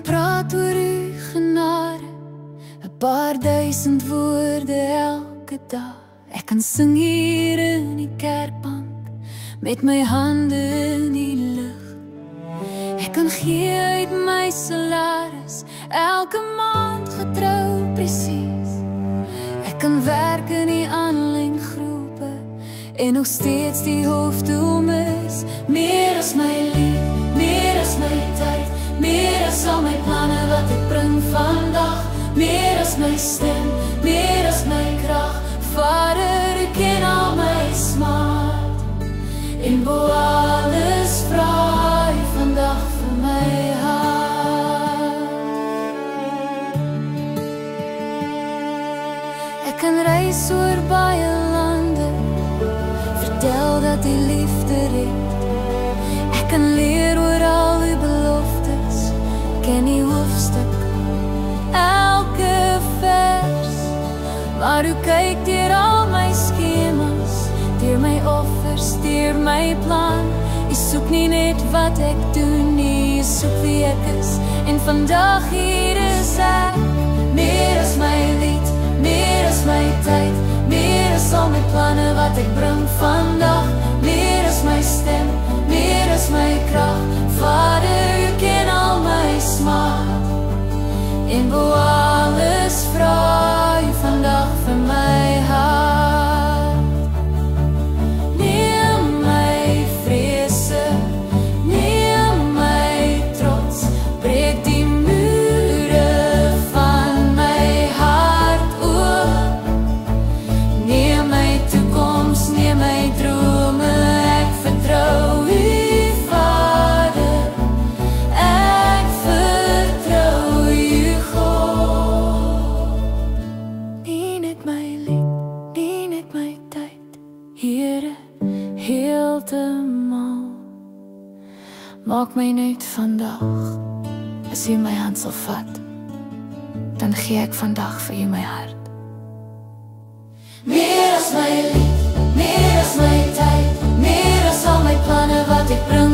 praat oor uw genade, 'n paar duisend woorde elke dag. Ek kan sing hier in die kerkbank, met my hande in die lug. Ek kan gee uit my salaris, elke maand getrou presies. Ek kan werk in die aanlyn groepe, en nog steeds die hoofdoel mis. Meer as my lief, meer as my tyd, meer as al my planne wat ek bring vandag. Meer as my stem, meer as my krag. Vader, u ken al my smart, en bo alles vra u vandag vir my hart. Ek kan reis oor baie lande, vertel dat die liefde red. Ek kan leer oor al uw beloftes, ken die hoofstuk, elke vers. Maar u kyk deur al my skemas, deur my offers, deur my plan. U soek nie net wat ek doen nie, u soek wie ek is, en vandag hier is ek. Meer as my lied, meer as my tyd, meer as al my planne wat ek bring vandag. Meer as my stem, meer as my krag. Vader, u ken al my smart, en bo alles vra u vandag vir my hart. Neem my vrese, neem my trots, breek die mure van my hart oop. Neem my toekoms, neem my drome, ek vertrou u Vader, ek vertrou u God. Nie net my lied, nie net my tyd, Here, heeltemal. Maak my net vandag, as u my hand sal vat, dan gee ek vandag vir u my hart. Meer as my lied, meer as my tyd, meer as al my planne wat ek bring